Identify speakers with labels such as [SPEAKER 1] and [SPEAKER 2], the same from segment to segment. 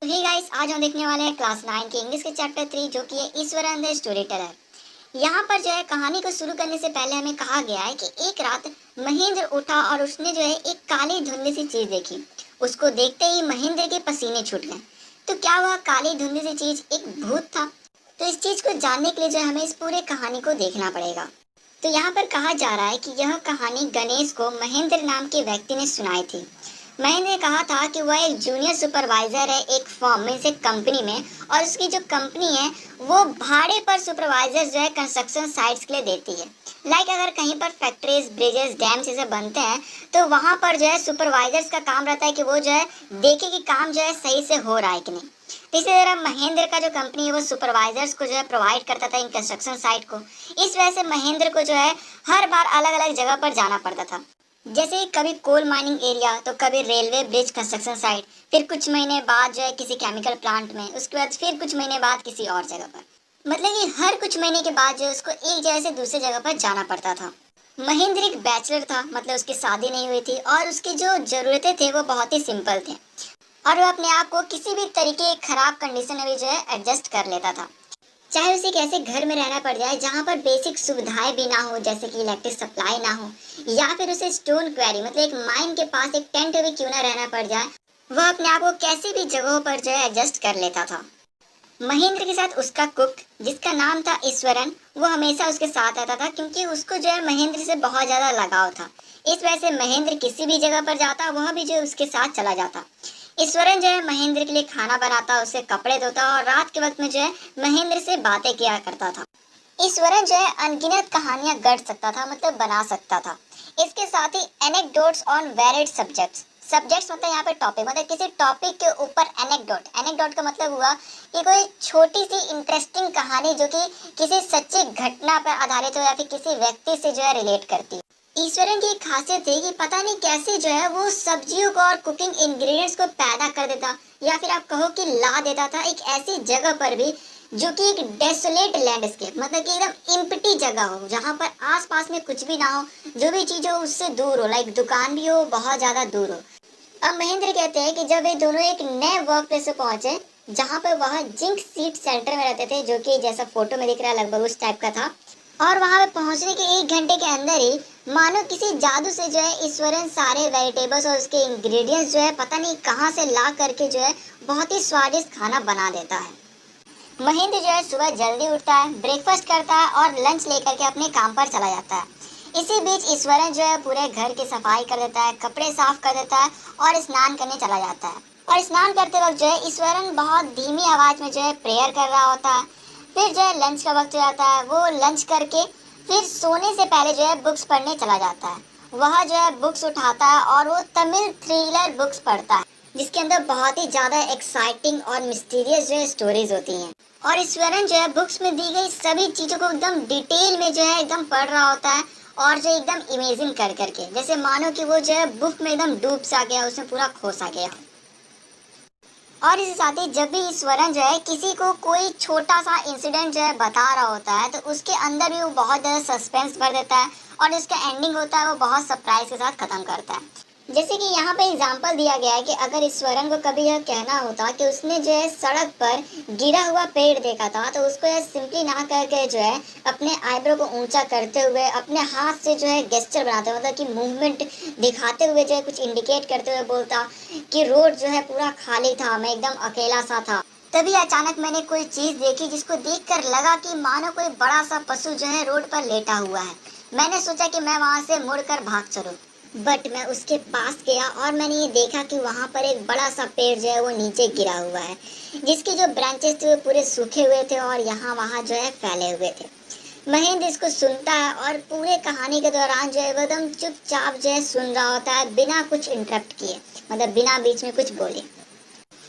[SPEAKER 1] Hey guys, आज हम देखने वाले हैं क्लास 9 के इंग्लिश के चैप्टर 3 जो कि है ईश्वरन द स्टोरी टेलर। यहाँ पर जो है कहानी को शुरू करने से पहले हमें कहा गया है कि एक रात महेंद्र उठा और उसने जो है एक काली धुंधली सी चीज देखी। उसको देखते ही महेंद्र के पसीने छूट गए। तो क्या वह काली धुंधली सी चीज एक भूत था? तो इस चीज को जानने के लिए जो है हमें इस पूरे कहानी को देखना पड़ेगा। तो यहाँ पर कहा जा रहा है कि यह कहानी गणेश को महेंद्र नाम के व्यक्ति ने सुनाई थी। महेंद्र ने कहा था कि वह एक जूनियर सुपरवाइजर है एक फर्म में से कंपनी में, और उसकी जो कंपनी है वो भाड़े पर सुपरवाइजर जो है कंस्ट्रक्शन साइट्स के लिए देती है। लाइक अगर कहीं पर फैक्ट्रीज, ब्रिजेस, डैम्स जैसे बनते हैं तो वहाँ पर जो है सुपरवाइजर्स का काम रहता है कि वो जो है देखे कि काम जो है सही से हो रहा है कि नहीं। तो इसी तरह महेंद्र का जो कंपनी है वो सुपरवाइजर्स को जो है प्रोवाइड करता था इन कंस्ट्रक्शन साइट को। इस वजह से महेंद्र को जो है हर बार अलग अलग जगह पर जाना पड़ता था। जैसे कभी कोल माइनिंग एरिया, तो कभी रेलवे ब्रिज कंस्ट्रक्शन साइट, फिर कुछ महीने बाद जो है किसी केमिकल प्लांट में, उसके बाद फिर कुछ महीने बाद किसी और जगह पर। मतलब कि हर कुछ महीने के बाद जो है उसको एक जगह से दूसरी जगह पर जाना पड़ता था। महेंद्र एक बैचलर था, मतलब उसकी शादी नहीं हुई थी और उसकी जो ज़रूरतें थे वो बहुत ही सिंपल थे और वो अपने आप को किसी भी तरीके खराब कंडीशन में भी जो है एडजस्ट कर लेता था। चाहे उसे कैसे घर में रहना पड़ जाए जहाँ पर बेसिक सुविधाएं भी ना हो, जैसे कि इलेक्ट्रिक सप्लाई ना हो, या फिर उसे स्टोन क्वेरी मतलब एक माइन के पास एक टेंट भी क्यों ना रहना पड़ जाए, वह अपने आप को कैसी भी जगहों पर जो है एडजस्ट कर लेता था। महेंद्र के साथ उसका कुक जिसका नाम था ईश्वरन, वो हमेशा उसके साथ रहता था क्योंकि उसको जो है महेंद्र से बहुत ज़्यादा लगाव था। इस वजह से महेंद्र किसी भी जगह पर जाता वह भी जो है उसके साथ चला जाता। ईश्वरन जो है महेंद्र के लिए खाना बनाता, उसे कपड़े धोता और रात के वक्त में जो है महेंद्र से बातें किया करता था। ईश्वरन जो है अनगिनत कहानियां गढ़ सकता था, मतलब बना सकता था। इसके साथ ही anecdotes on varied subjects, subjects मतलब यहाँ पे टॉपिक, मतलब किसी टॉपिक के ऊपर एनेक्डोट, एनेक्डोट का मतलब हुआ कि कोई छोटी सी इंटरेस्टिंग कहानी जो कि किसी सच्ची घटना पर आधारित हो या फिर किसी व्यक्ति से जो है रिलेट करती है। ईश्वरन की एक खासियत थी कि पता नहीं कैसे जो है वो सब्जियों को और कुकिंग इंग्रेडिएंट्स को पैदा कर देता, या फिर आप कहो कि ला देता था एक ऐसी जगह पर भी जो कि एक डेसोलेट लैंडस्केप, मतलब कि एकदम इम्प्टी जगह हो जहाँ पर आसपास में कुछ भी ना हो, जो भी चीज़ हो उससे दूर हो, लाइक दुकान भी हो बहुत ज़्यादा दूर हो। अब महेंद्र कहते हैं कि जब वे दोनों एक नए वर्क प्लेस पे पहुंचे जहाँ पर वह जिंक सीट सेंटर में रहते थे, जो कि जैसा फोटो में दिख रहा है लगभग उस टाइप का था, और वहां पे पहुंचने के 1 घंटे के अंदर ही मानो किसी जादू से जो है ईश्वरन सारे वेजिटेबल्स और उसके इंग्रेडिएंट्स जो है पता नहीं कहां से ला करके जो है बहुत ही स्वादिष्ट खाना बना देता है। महेंद्र जो है सुबह जल्दी उठता है, ब्रेकफास्ट करता है और लंच लेकर के अपने काम पर चला जाता है। इसी बीच ईश्वरन जो है पूरे घर की सफाई कर देता है, कपड़े साफ कर देता है और स्नान करने चला जाता है। और स्नान करते वक्त जो है ईश्वरन बहुत धीमी आवाज में जो है प्रेयर कर रहा होता है। फिर जो है लंच का वक्त हो जाता है, वो लंच करके फिर सोने से पहले जो है बुक्स पढ़ने चला जाता है। वह जो है बुक्स उठाता है और वो तमिल थ्रिलर बुक्स पढ़ता है जिसके अंदर बहुत ही ज़्यादा एक्साइटिंग और मिस्टीरियस जो है स्टोरीज होती हैं। और ईश्वरन जो है बुक्स में दी गई सभी चीज़ों को एकदम डिटेल में जो है एकदम पढ़ रहा होता है, और जो एकदम इमेजिन कर करके, जैसे मानो कि वो जो है बुक में एकदम डूब सा गया, उसमें पूरा खो सा गया। और इसके साथ ही जब भी ईश्वरन जो है किसी को कोई छोटा सा इंसिडेंट जो है बता रहा होता है तो उसके अंदर भी वो बहुत ज़्यादा सस्पेंस भर देता है, और जिसका एंडिंग होता है वो बहुत सरप्राइज के साथ ख़त्म करता है। जैसे कि यहाँ पे एग्जांपल दिया गया है कि अगर ईश्वरन को कभी यह कहना होता कि उसने जो है सड़क पर गिरा हुआ पेड़ देखा था, तो उसको यह सिंपली ना करके जो है अपने आईब्रो को ऊंचा करते हुए अपने हाथ से जो है गेस्चर बनाते हुए, मतलब कि मूवमेंट दिखाते हुए जो है कुछ इंडिकेट करते हुए बोलता कि रोड जो है पूरा खाली था, मैं एकदम अकेला सा था। तभी अचानक मैंने कोई चीज़ देखी जिसको देखकर लगा कि मानो कोई बड़ा सा पशु जो है रोड पर लेटा हुआ है। मैंने सोचा कि मैं वहाँ से मुड़कर भाग चलूं, बट मैं उसके पास गया और मैंने ये देखा कि वहाँ पर एक बड़ा सा पेड़ जो है वो नीचे गिरा हुआ है, जिसके जो ब्रांचेस थे वो पूरे सूखे हुए थे और यहाँ वहाँ जो है फैले हुए थे। महेंद्र इसको सुनता है और पूरे कहानी के दौरान जो है वो एकदम चुपचाप जो है सुन रहा होता है बिना कुछ इंटरप्ट किए, मतलब बिना बीच में कुछ बोले।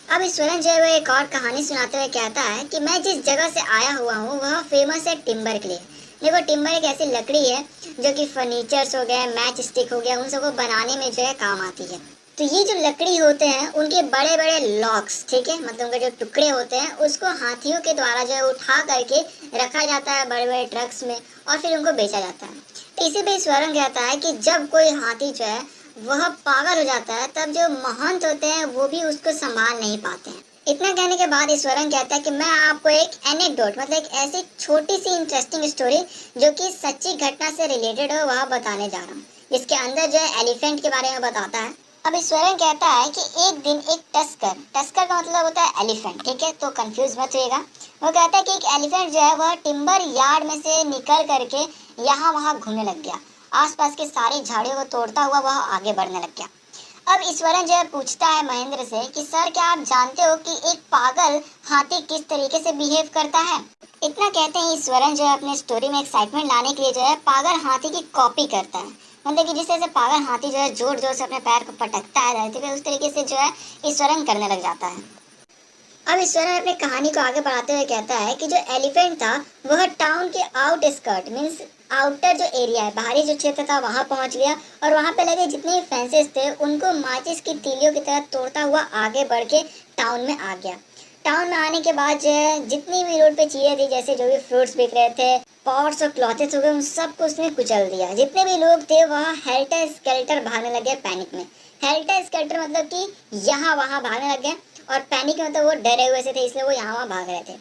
[SPEAKER 1] अब ईश्वरन जो है वो एक और कहानी सुनाते हुए कहता है कि मैं जिस जगह से आया हुआ हूँ वह फेमस है टिम्बर के लिए। देखो, टिम्बर एक ऐसी लकड़ी है जो कि फर्नीचर्स हो गए, मैच स्टिक हो गया, उन सबको बनाने में जो है काम आती है। तो ये जो लकड़ी होते हैं उनके बड़े बड़े लॉक्स, ठीक है, मतलब उनके जो टुकड़े होते हैं उसको हाथियों के द्वारा जो है उठा करके रखा जाता है बड़े बड़े ट्रक्स में और फिर उनको बेचा जाता है। तो इसी पे ईश्वरन कहता है कि जब कोई हाथी जो है वह पागल हो जाता है तब जो महंत होते हैं वो भी उसको संभाल नहीं पाते हैं। इतना कहने के बाद ईश्वरन कहता है कि मैं आपको एक एनेक्डोट मतलब एक ऐसी छोटी सी इंटरेस्टिंग स्टोरी जो कि सच्ची घटना से रिलेटेड हो वह बताने जा रहा हूँ, जिसके अंदर जो है एलिफेंट के बारे में बताता है। अब ईश्वरन कहता है कि एक दिन एक टस्कर, टस्कर का मतलब होता है एलिफेंट, ठीक है, तो कंफ्यूज मत होइएगा। वो कहता है कि एक एलिफेंट जो है वह टिम्बर यार्ड में से निकल करके यहाँ वहाँ घूमने लग गया। आसपास के सारी झाड़ियों को तोड़ता हुआ वह आगे बढ़ने लग गया। अब ईश्वरन जो है पूछता है महेंद्र से कि सर क्या आप जानते हो कि एक पागल हाथी किस तरीके से बिहेव करता है। इतना कहते हैं ईश्वरन जो है अपने स्टोरी में एक्साइटमेंट लाने के लिए जो है पागल हाथी की कॉपी करता है। मतलब कि जिस तरह से पागल हाथी जो है जोर जोर से अपने पैर को पटकता है धरती पे, उस तरीके से जो है ईश्वरन करने लग जाता है। अब ईश्वरन अपनी कहानी को आगे बढ़ाते हुए कहता है कि जो एलिफेंट था वह टाउन के आउटस्कर्ट मीन्स आउटर जो एरिया है, बाहरी जो क्षेत्र था वहां पहुंच गया और वहां पे लगे जितने भी फेंसेस थे उनको माचिस की तीलियों की तरह तोड़ता हुआ आगे बढ़ के टाउन में आ गया। टाउन में आने के बाद जो है जितनी भी रोड पे चीजें थी, जैसे जो भी फ्रूट्स बिक रहे थे, पॉट्स और क्लॉथेस हो गए, उन सबको उसने कुचल दिया। जितने भी लोग थे वह हेल्टर स्केल्टर भागने लगे पैनिक में। हेल्टर स्केल्टर मतलब कि यहाँ वहाँ भागने लगे और पैनिक मतलब वो डरे हुए से थे, इसलिए वो यहाँ वहाँ भाग रहे थे।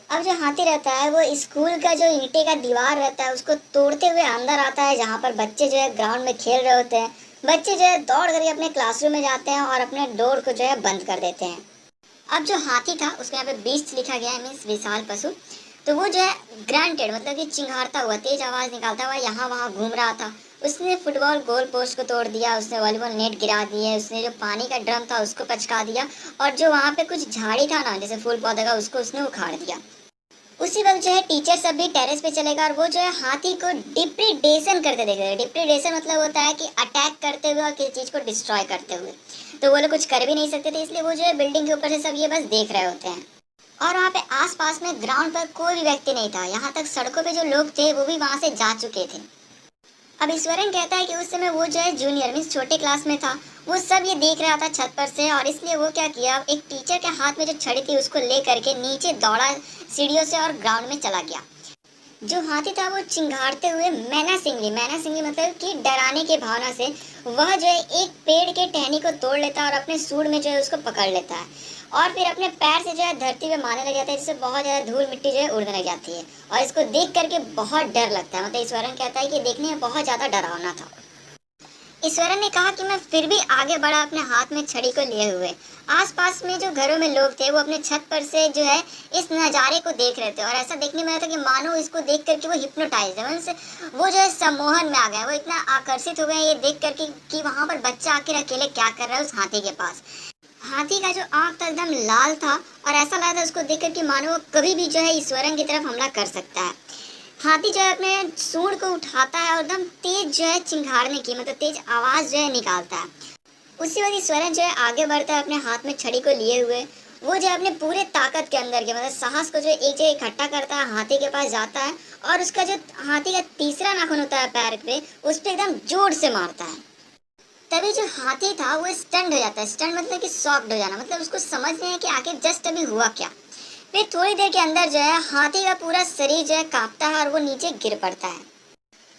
[SPEAKER 1] अब जो हाथी रहता है वो स्कूल का जो ईंटे का दीवार रहता है उसको तोड़ते हुए अंदर आता है, जहाँ पर बच्चे जो है ग्राउंड में खेल रहे होते हैं। बच्चे जो है दौड़ करके अपने क्लासरूम में जाते हैं और अपने डोर को जो है बंद कर देते हैं। अब जो हाथी था उसके यहाँ पे बीस्ट लिखा गया है, मीन्स विशाल पशु। तो वो जो है ग्रांटेड मतलब कि चिंगारता हुआ, तेज आवाज निकालता हुआ यहाँ वहाँ घूम रहा था। उसने फुटबॉल गोल पोस्ट को तोड़ दिया, उसने वॉलीबॉल नेट गिरा दिए, उसने जो पानी का ड्रम था उसको पचका दिया और जो वहाँ पे कुछ झाड़ी था ना जैसे फूल पौधे का, उसको उसने उखाड़ दिया। उसी वक्त जो है टीचर सब भी टेरेस पे चलेगा और वो जो है हाथी को डिप्रीडेशन करते देखेगा। डिप्रीडेशन मतलब होता है कि अटैक करते हुए और किसी चीज को डिस्ट्रॉय करते हुए। तो वो लोग कुछ कर भी नहीं सकते थे, इसलिए वो जो है बिल्डिंग के ऊपर से सब ये बस देख रहे होते हैं। और वहाँ पे आसपास में ग्राउंड पर कोई भी व्यक्ति नहीं था, यहाँ तक सड़कों पे जो लोग थे वो भी वहाँ से जा चुके थे। अब ईश्वरन कहता है कि उस समय वो जो है जूनियर मीन्स छोटे क्लास में था। वो सब ये देख रहा था छत पर से और इसलिए वो क्या किया, एक टीचर के हाथ में जो छड़ी थी उसको ले करके नीचे दौड़ा सीढ़ियों से और ग्राउंड में चला गया। जो हाथी था वो चिंगारते हुए मैना सिंगली मतलब कि डराने की भावना से वह जो है एक पेड़ के टहनी को तोड़ लेता है और अपने सूंड में जो है उसको पकड़ लेता है और फिर अपने पैर से जो है धरती पे मारने लग जाता है, जिससे बहुत ज़्यादा धूल मिट्टी जो है उड़ने लग जाती है और इसको देख करके बहुत डर लगता है। मतलब ईश्वरन कहता है कि देखने में बहुत ज़्यादा डरावना था। ईश्वरन ने कहा कि मैं फिर भी आगे बढ़ा अपने हाथ में छड़ी को लिए हुए। आसपास में जो घरों में लोग थे वो अपने छत पर से जो है इस नज़ारे को देख रहे थे और ऐसा देखने में आया था कि मानो इसको देख करके वो हिप्नोटाइज है, मीन्स वो जो है सम्मोहन में आ गए। वो इतना आकर्षित हो गए ये देख करके कि वहाँ पर बच्चा आखिर अकेले क्या कर रहा है उस हाथी के पास। हाथी का जो आँख था एकदम लाल था और ऐसा लगा था उसको देख कर कि मानो वो कभी भी जो है ईश्वरन की तरफ हमला कर सकता है। हाथी जो है अपने सूंड को उठाता है और एकदम तेज जो है चिंगारने की मतलब तेज आवाज जो है निकालता है। उसी वक्त ईश्वरन जो है आगे बढ़ता है अपने हाथ में छड़ी को लिए हुए। वो जो है अपने पूरे ताकत के अंदर के मतलब साहस को जो एक जगह इकट्ठा करता है, हाथी के पास जाता है और उसका जो हाथी का तीसरा नाखून होता है पैर पे उस पर एकदम जोर से मारता है। तभी जो हाथी था वो स्टंड हो जाता है। स्टंड मतलब कि शॉक्ड हो जाना, मतलब उसको समझ नहीं है कि आखिर जस्ट अभी हुआ क्या। फिर थोड़ी देर के अंदर जो है हाथी का पूरा शरीर जो है कांपता है और वो नीचे गिर पड़ता है।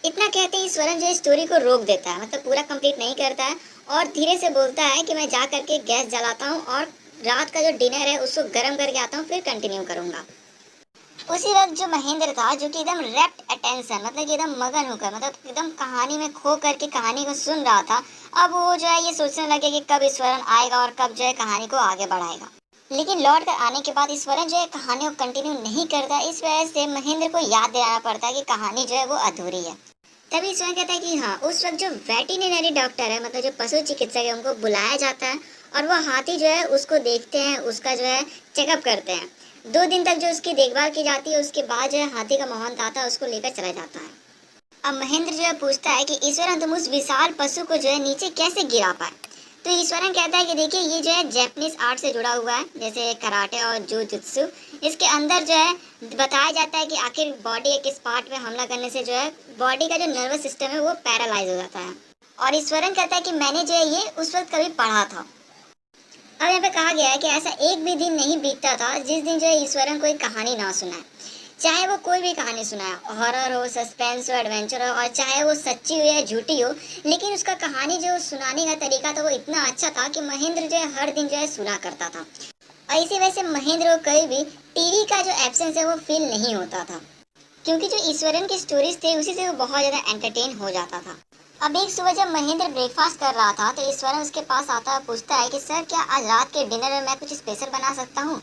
[SPEAKER 1] इतना कहते ही स्वरन जो है स्टोरी को रोक देता है, मतलब पूरा कंप्लीट नहीं करता है और धीरे से बोलता है कि मैं जा करके गैस जलाता हूँ और रात का जो डिनर है उसको गर्म करके आता हूँ, फिर कंटिन्यू करूँगा। उसी वक्त जो महेंद्र था जो कि एकदम रैप्ट अटेंशन मतलब कि एकदम मगन होकर मतलब एकदम कहानी में खो करके कहानी को सुन रहा था, अब वो जो है ये सोचने लगे कि कब ईश्वरन आएगा और कब जो है कहानी को आगे बढ़ाएगा। लेकिन लौट कर आने के बाद ईश्वरन जो है कहानी को कंटिन्यू नहीं करता, इस वजह से महेंद्र को याद दिलाना पड़ता है कि कहानी जो है वो अधूरी है। तभी ईश्वरन कहता है कि हाँ, उस वक्त जो वेटरिनरी डॉक्टर है मतलब जो पशु चिकित्सक है उनको बुलाया जाता है और वो हाथी जो है उसको देखते हैं, उसका जो है चेकअप करते हैं। 2 दिन तक जो उसकी देखभाल की जाती है, उसके बाद जो है हाथी का मोहन ताता उसको लेकर चला जाता है। अब महेंद्र जो है पूछता है कि ईश्वरन तुम उस विशाल पशु को जो है नीचे कैसे गिरा पाए। तो ईश्वरन कहता है कि देखिए ये जो है जैपनीज आर्ट से जुड़ा हुआ है, जैसे कराटे और जुजुत्सु। इसके अंदर जो है बताया जाता है कि आखिर बॉडी के किस पार्ट में हमला करने से जो है बॉडी का जो नर्वस सिस्टम है वो पैरालाइज हो जाता है। और ईश्वरन कहता है कि मैंने जो है ये उस वक्त कभी पढ़ा था। अब यहाँ पे कहा गया है कि ऐसा एक भी दिन नहीं बीतता था जिस दिन जो है ईश्वरन कोई कहानी ना सुनाए, चाहे वो कोई भी कहानी सुनाए, हॉरर हो, सस्पेंस हो, एडवेंचर हो और चाहे वो सच्ची हो या झूठी हो, लेकिन उसका कहानी जो सुनाने का तरीका था वो इतना अच्छा था कि महेंद्र जो है हर दिन जो है सुना करता था। और इसी वजह से महेंद्र को कभी भी टीवी का जो एब्सेंस है वो फील नहीं होता था, क्योंकि जो ईश्वरन की स्टोरीज थे उसी से वो बहुत ज़्यादा एंटरटेन हो जाता था। अब एक सुबह जब महेंद्र ब्रेकफास्ट कर रहा था तो ईश्वरन उसके पास आता है, पूछता है कि सर क्या आज रात के डिनर में मैं कुछ स्पेशल बना सकता हूँ।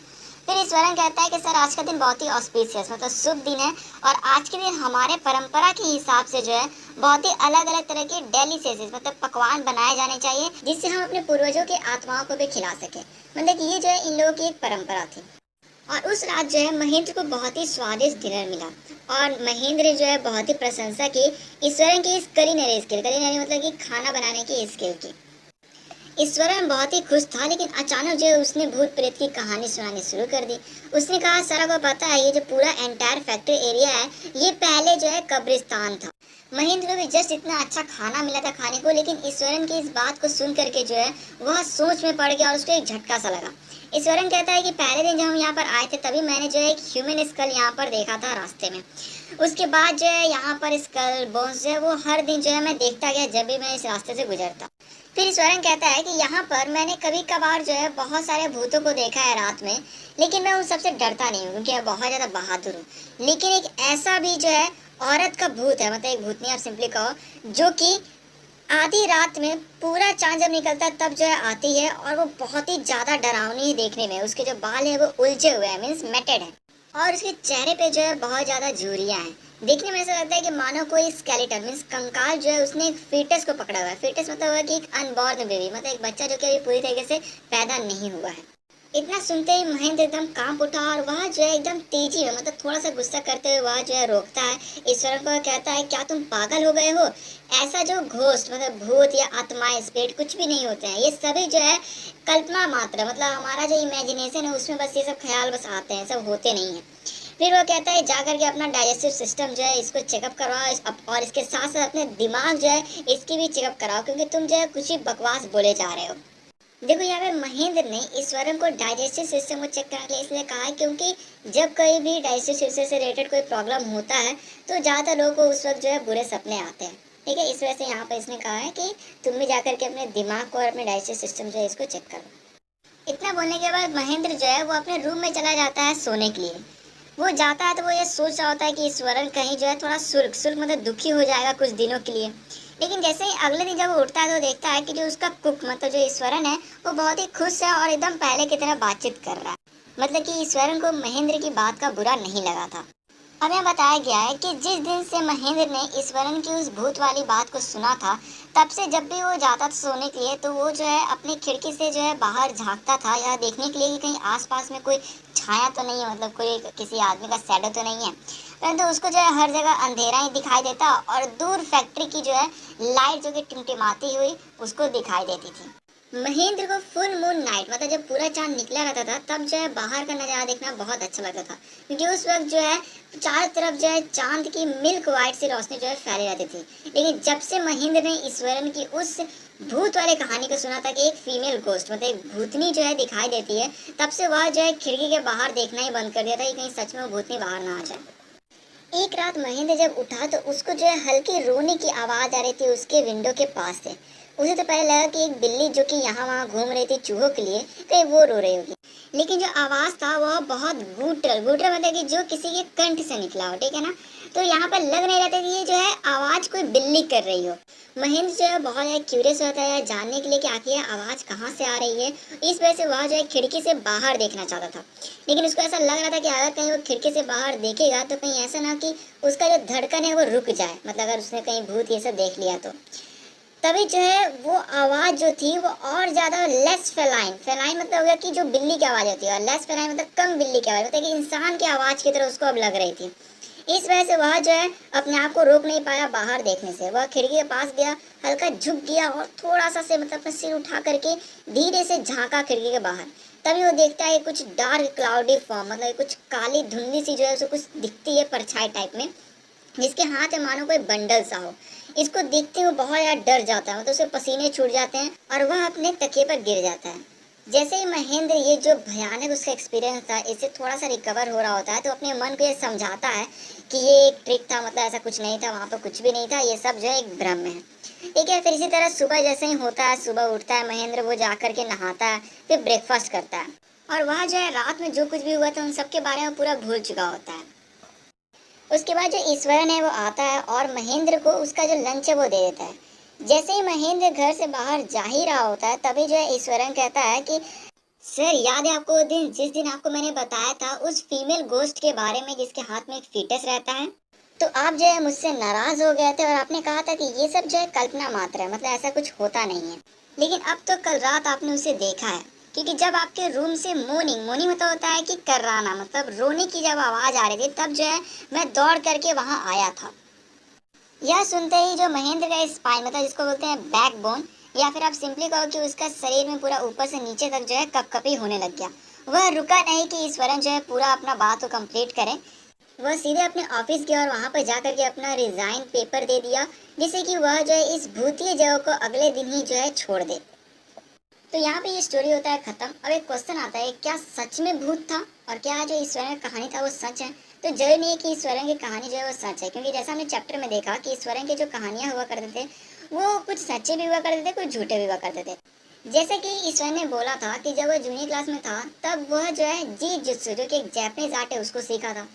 [SPEAKER 1] फिर ईश्वरन कहता है कि सर आज का दिन बहुत ही ऑस्पिशियस मतलब शुभ दिन है और आज के दिन हमारे परंपरा के हिसाब से जो है बहुत ही अलग अलग तरह के डेलिशियस मतलब पकवान बनाए जाने चाहिए, जिससे हम अपने पूर्वजों की आत्माओं को भी खिला सके। मतलब कि ये जो है इन लोगों की एक परंपरा थी। और उस रात जो है महेंद्र को बहुत ही स्वादिष्ट डिनर मिला और महेंद्र जो है बहुत ही प्रशंसा की ईश्वरन की इस कलिनरी मतलब कि खाना बनाने की स्किल की। ईश्वरन बहुत ही खुश था, लेकिन अचानक जो है उसने भूत प्रेत की कहानी सुनानी शुरू कर दी। उसने कहा सारा को पता है ये जो पूरा एंटायर फैक्ट्री एरिया है ये पहले जो है कब्रिस्तान था। महेंद्र को भी जस्ट इतना अच्छा खाना मिला था खाने को, लेकिन ईश्वरन की इस बात को सुन करके जो है वह सोच में पड़ गया और उसको एक झटका सा लगा। ईश्वरन कहता है कि पहले दिन जब हम यहाँ पर आए थे तभी मैंने जो है एक ह्यूमन स्कल यहाँ पर देखा था रास्ते में। उसके बाद जो है यहाँ पर स्कल बोन्स जो है वो हर दिन जो है मैं देखता गया जब भी मैं इस रास्ते से गुजरता। फिर ईश्वरन कहता है कि यहाँ पर मैंने कभी कभार जो है बहुत सारे भूतों को देखा है रात में, लेकिन मैं उन सबसे डरता नहीं हूँ क्योंकि मैं बहुत ज़्यादा बहादुर हूँ। लेकिन एक ऐसा भी जो है औरत का भूत है, मतलब एक भूतनी आप सिंपली कहो, जो कि आधी रात में पूरा चांद जब निकलता है तब जो है आती है और वो बहुत ही ज़्यादा डरावनी है देखने में। उसके जो बाल हैं वो उलझे हुए हैं, मीन्स मेटेड है, और उसके चेहरे पे जो है बहुत ज़्यादा झुर्रियाँ हैं। देखने में ऐसा लगता है कि मानो कोई स्केलेटन मीन्स कंकाल जो है उसने एक फीटस को पकड़ा हुआ है। फीटस मतलब हुआ कि एक अनबॉर्न बेबी, मतलब एक बच्चा जो कि अभी पूरी तरीके से पैदा नहीं हुआ है। इतना सुनते ही महेंद्र एकदम कांप उठा और वह जो है एकदम तेजी में मतलब थोड़ा सा गुस्सा करते हुए वह जो है रोकता है ईश्वर को, कहता है क्या तुम पागल हो गए हो? ऐसा जो घोस्ट मतलब भूत या आत्माएं स्पिरिट कुछ भी नहीं होते हैं, ये सभी जो है कल्पना मात्र, मतलब हमारा जो इमेजिनेशन है उसमें बस ये सब ख्याल बस आते हैं, सब होते नहीं है। फिर वो कहता है जा करके अपना डाइजेस्टिव सिस्टम जो है इसको चेकअप करवाओ और इसके साथ साथ अपने दिमाग जो है इसकी भी चेकअप कराओ, क्योंकि तुम जो है कुछ ही बकवास बोले जा रहे हो। देखो यहाँ पे महेंद्र ने ईश्वरन को डाइजेस्टिव सिस्टम को चेक करने के लिए इसलिए कहा है क्योंकि जब कहीं भी डाइजेस्टिव सिस्टम से रिलेटेड कोई प्रॉब्लम होता है तो ज़्यादातर लोगों को उस वक्त जो है बुरे सपने आते हैं। ठीक है, इस वजह से यहाँ पे इसने कहा है कि तुम भी जाकर के अपने दिमाग को और अपने डाइजेस्टिव सिस्टम जो है इसको चेक करो। इतना बोलने के बाद महेंद्र जो है वो अपने रूम में चला जाता है सोने के लिए। वो जाता है तो वो ये सोच रहा होता है कि ईश्वरन कहीं जो है थोड़ा सुर्ख सुर्ख मतलब दुखी हो जाएगा कुछ दिनों के लिए। लेकिन जैसे ही अगले दिन जब वो उठता है तो देखता है कि जो उसका कुक मतलब जो ईश्वरन है वो बहुत ही खुश है और एकदम पहले की तरह बातचीत कर रहा है। मतलब कि ईश्वरन को महेंद्र की बात का बुरा नहीं लगा था। हमें बताया गया है कि जिस दिन से महेंद्र ने ईश्वरन की उस भूत वाली बात को सुना था तब से जब भी वो जाता था सोने के लिए तो वो जो है अपनी खिड़की से जो है बाहर झांकता था या देखने के लिए कि कहीं आसपास में कोई छाया तो नहीं है, मतलब कोई किसी आदमी का शैडो तो नहीं है। परंतु उसको जो है हर जगह अंधेरा ही दिखाई देता और दूर फैक्ट्री की जो है लाइट जो कि टिमटिमाती हुई उसको दिखाई देती थी। महेंद्र को फुल मून नाइट मतलब जब पूरा चांद निकला रहता था तब जो है बाहर का नज़ारा देखना बहुत अच्छा लगता था, क्योंकि उस वक्त जो है चारों तरफ जो है चांद की मिल्क वाइट सी रोशनी जो है फैली रहती थी। लेकिन जब से महेंद्र ने ईश्वरन की उस भूत वाले कहानी को सुना था कि एक फीमेल गोस्ट मतलब एक भूतनी जो है दिखाई देती है, तब से वह जो है खिड़की के बाहर देखना ही बंद कर दिया था कि कहीं सच में वो भूतनी बाहर ना आ जाए। एक रात महेंद्र जब उठा तो उसको जो है हल्की रोने की आवाज़ आ रही थी उसके विंडो के पास से। उसे तो पहले लगा कि एक बिल्ली जो कि यहाँ वहाँ घूम रही थी चूहों के लिए कहीं वो रो रही होगी, लेकिन जो आवाज़ था वह बहुत गूटल गूटल मतलब कि जो किसी के कंठ से निकला हो। ठीक है ना, तो यहाँ पर लग नहीं रहा था कि ये जो है आवाज़ कोई बिल्ली कर रही हो। महेंद्र जो है बहुत ज़्यादा क्यूरियस होता है जानने के लिए कि आखिर यह आवाज़ कहाँ से आ रही है। इस वजह से वह जो है खिड़की से बाहर देखना चाहता था, लेकिन उसको ऐसा लग रहा था कि अगर कहीं वो खिड़की से बाहर देखेगा तो कहीं ऐसा ना कि उसका जो धड़कन है वो रुक जाए, मतलब अगर उसने कहीं भूत ये सब देख लिया तो। तभी जो है वो आवाज़ जो थी वो और ज़्यादा लेस फेलाइन फेलाइन मतलब हो गया कि जो बिल्ली की आवाज़ होती है, और लेस फेलाइन मतलब कम बिल्ली की आवाज़, मतलब कि इंसान की आवाज़ की तरह उसको अब लग रही थी। इस वजह से वह जो है अपने आप को रोक नहीं पाया बाहर देखने से। वह खिड़की के पास गया, हल्का झुक गया और थोड़ा सा से मतलब अपना सिर उठा करके धीरे से झांका खिड़की के बाहर। तभी वो देखता है कुछ डार्क क्लाउडी फॉर्म मतलब कुछ काली धुंधली सी जो है उसे कुछ दिखती है परछाई टाइप में, जिसके हाथ में मानो कोई बंडल सा हो। इसको देखते हुए बहुत ज़्यादा डर जाता है, मतलब उसे पसीने छूट जाते हैं और वह अपने तकिए पर गिर जाता है। जैसे ही महेंद्र ये जो भयानक उसका एक्सपीरियंस था इससे थोड़ा सा रिकवर हो रहा होता है तो अपने मन को ये समझाता है कि ये एक ट्रिक था, मतलब ऐसा कुछ नहीं था, वहाँ पर कुछ भी नहीं था, ये सब जो है एक भ्रम है। ठीक है, फिर इसी तरह सुबह जैसे ही होता है, सुबह उठता है महेंद्र, वो जा कर के नहाता है, फिर ब्रेकफास्ट करता है। और वह जो है रात में जो कुछ भी हुआ था उन सब के बारे में पूरा भूल चुका होता है। उसके बाद जो ईश्वरन है वो आता है और महेंद्र को उसका जो लंच है वो दे देता है। जैसे ही महेंद्र घर से बाहर जा ही रहा होता है तभी जो है ईश्वरन कहता है कि सर, याद है आपको वो दिन जिस दिन आपको मैंने बताया था उस फीमेल गोस्ट के बारे में जिसके हाथ में एक फीटस रहता है? तो आप जो है मुझसे नाराज हो गए थे और आपने कहा था कि ये सब जो है कल्पना मात्र है, मतलब ऐसा कुछ होता नहीं है। लेकिन अब तो कल रात आपने उसे देखा है, क्योंकि जब आपके रूम से मोर्निंग मोर्निंग मतलब होता है कि कर्राना मतलब रोने की जब आवाज आ रही थी तब जो है मैं दौड़ करके वहां आया था। यह सुनते ही जो महेंद्र का स्पाइन मतलब जिसको बोलते हैं बैकबोन, या फिर आप सिंपली कहो कि उसका शरीर में पूरा ऊपर से नीचे तक जो है कपकपी होने लग गया। वह रुका नहीं कि ईश्वरन जो है पूरा अपना बात को कंप्लीट करे। वह सीधे अपने ऑफिस गया और वहां पर जाकर के अपना रिजाइन पेपर दे दिया, जिससे कि वह जो है इस भूतिया जगह को अगले दिन ही जो है छोड़ दे। तो यहाँ पे ये स्टोरी होता है खत्म। अब एक क्वेश्चन आता है, क्या सच में भूत था और क्या जो ईश्वरन की कहानी था वो सच है? तो जरूरी नहीं है कि ईश्वरन की कहानी जो है वो सच है, क्योंकि जैसा हमने चैप्टर में देखा कि ईश्वरन की जो कहानियां हुआ करते थे वो कुछ सच्चे भी हुआ करते थे, कुछ झूठे भी हुआ करते थे। जैसे कि ईश्वरन ने बोला था कि जब वह जूनियर क्लास में था तब वह जो है जी जुत्सु जो कि एक जापानीज आर्ट है उसको सीखा था।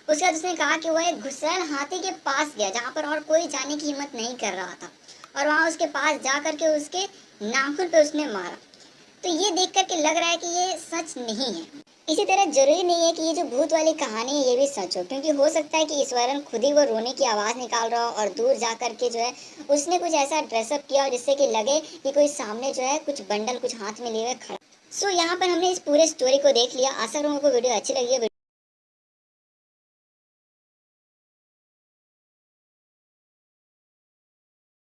[SPEAKER 1] उसके बाद उसने कहा कि वह एक घुसैल हाथी के पास गया जहाँ पर और कोई जाने की हिम्मत नहीं कर रहा था, और वहाँ उसके पास जा करके उसके नाखून पे उसने मारा। तो ये देख करके लग रहा है कि ये सच नहीं है। इसी तरह जरूरी नहीं है कि ये जो भूत वाली कहानी है ये भी सच हो, क्योंकि हो सकता है कि ईश्वरन खुद ही वो रोने की आवाज़ निकाल रहा हो और दूर जा करके जो है उसने कुछ ऐसा ड्रेसअप किया हो जिससे कि लगे कि कोई सामने जो है कुछ बंडल कुछ हाथ में लिए हुए खड़ा। सो यहाँ पर हमने इस पूरे स्टोरी को देख लिया। आशा करूँगा आपको वीडियो अच्छी लगी है।